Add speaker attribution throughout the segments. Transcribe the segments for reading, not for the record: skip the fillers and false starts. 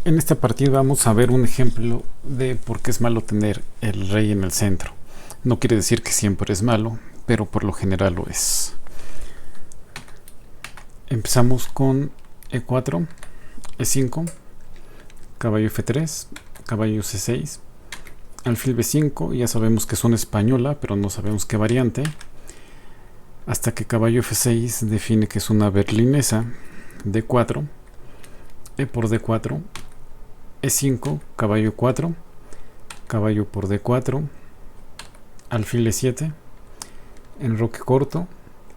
Speaker 1: En esta partida vamos a ver un ejemplo de por qué es malo tener el rey en el centro. No quiere decir que siempre es malo, pero por lo general lo es. Empezamos con E4, E5, caballo F3, caballo C6, alfil B5. Ya sabemos que es una española, pero no sabemos qué variante. Hasta que caballo F6 define que es una berlinesa. D4, E por D4, E5, caballo 4, caballo por D4, alfil E7, enroque corto,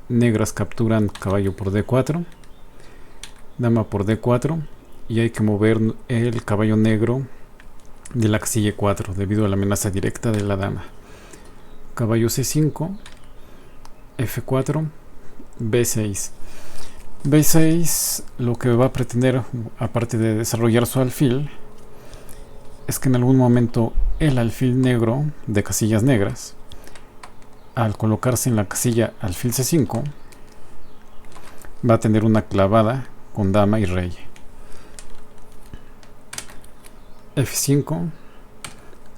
Speaker 1: negras capturan caballo por D4, dama por D4, y hay que mover el caballo negro de la casilla 4 debido a la amenaza directa de la dama. Caballo C5, F4, B6. B6 lo que va a pretender, aparte de desarrollar su alfil, es que en algún momento el alfil negro de casillas negras, al colocarse en la casilla alfil C5, va a tener una clavada con dama y rey. F5,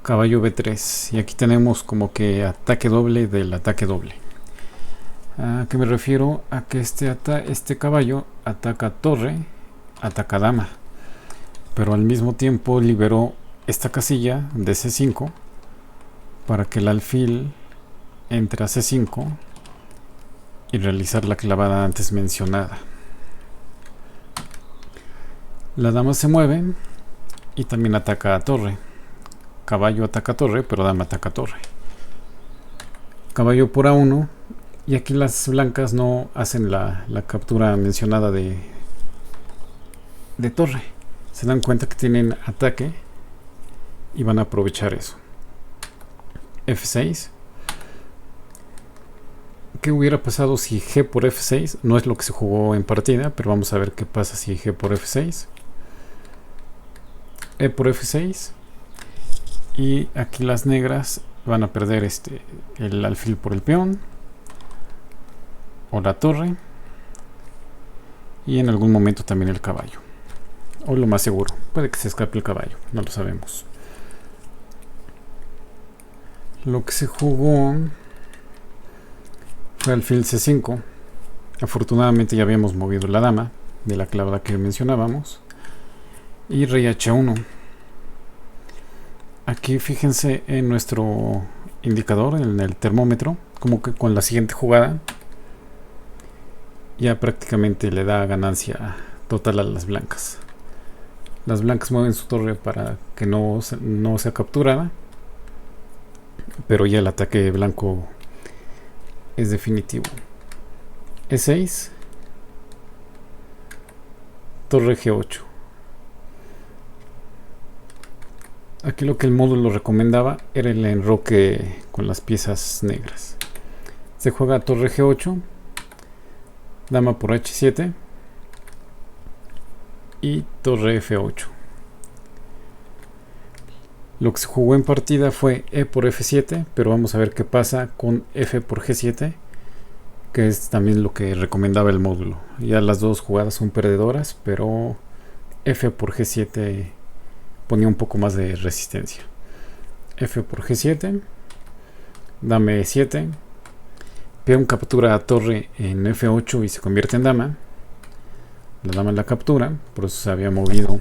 Speaker 1: caballo B3, y aquí tenemos como que ataque doble del ataque doble. ¿A qué me refiero? A que este caballo ataca torre, ataca dama, pero al mismo tiempo liberó esta casilla de C5 para que el alfil entre a C5 y realizar la clavada antes mencionada. La dama se mueve y también ataca a torre. Caballo ataca a torre, pero dama ataca a torre. Caballo por A1, y aquí las blancas no hacen la captura mencionada de torre. Se dan cuenta que tienen ataque y van a aprovechar eso. F6. ¿Qué hubiera pasado si G por F6? No es lo que se jugó en partida, pero vamos a ver qué pasa si G por F6. E por F6. Y aquí las negras van a perder el alfil por el peón o la torre, y en algún momento también el caballo, o lo más seguro, puede que se escape el caballo, no lo sabemos. Lo que se jugó fue alfil C5. Afortunadamente ya habíamos movido la dama de la clavada que mencionábamos, y rey H1. Aquí fíjense en nuestro indicador, en el termómetro, como que con la siguiente jugada ya prácticamente le da ganancia total a las blancas. Las blancas mueven su torre para que no sea capturada, pero ya el ataque blanco es definitivo. E6, torre G8. Aquí lo que el módulo recomendaba era el enroque con las piezas negras. Se juega torre G8, dama por H7 y torre F8. Lo que se jugó en partida fue E por F7, pero vamos a ver qué pasa con F por G7, que es también lo que recomendaba el módulo. Ya las dos jugadas son perdedoras, pero F por G7 ponía un poco más de resistencia. F por G7, dama E7, peón captura a torre en F8 y se convierte en dama. La dama la captura, por eso se había movido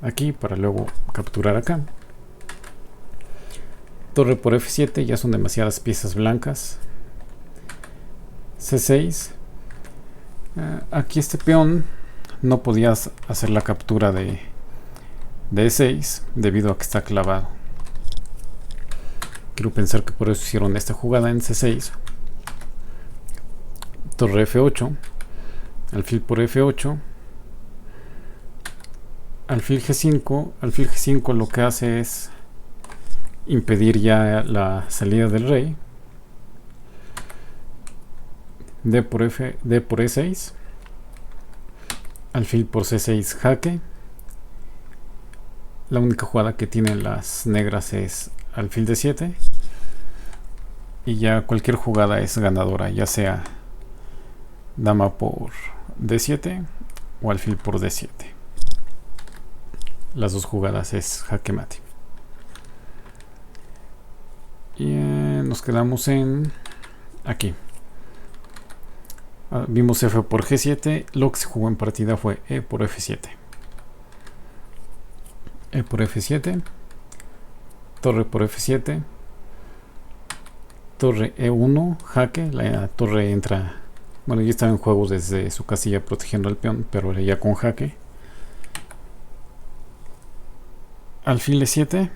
Speaker 1: aquí para luego capturar acá. Torre por F7, ya son demasiadas piezas blancas. C6. Aquí este peón no podía hacer la captura de E6 debido a que está clavado. Quiero pensar que por eso hicieron esta jugada en C6. Torre F8, alfil por F8, alfil G5. Alfil G5 lo que hace es impedir ya la salida del rey. D por E6, alfil por C6 jaque. La única jugada que tienen las negras es alfil D7, y ya cualquier jugada es ganadora, ya sea dama por D7 o alfil por D7. las dos jugadas es jaque mate. Y nos quedamos en aquí. Vimos F por G7. Lo que se jugó en partida fue E por F7. E por F7. Torre por F7. Torre E1. Jaque. La torre entra. Bueno, ya estaba en juego desde su casilla protegiendo al peón, pero ahora ya con jaque. Alfil E7.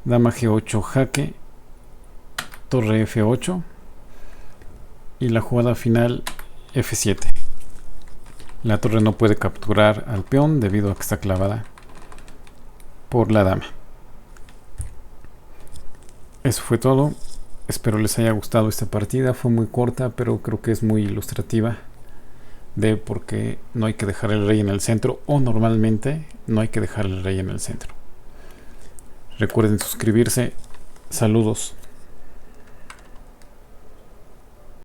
Speaker 1: Dama G8 jaque. Torre F8. Y la jugada final F7. La torre no puede capturar al peón debido a que está clavada por la dama. Eso fue todo. Espero les haya gustado esta partida. Fue muy corta, pero creo que es muy ilustrativa de por qué no hay que dejar el rey en el centro, o normalmente no hay que dejar el rey en el centro. Recuerden suscribirse. Saludos.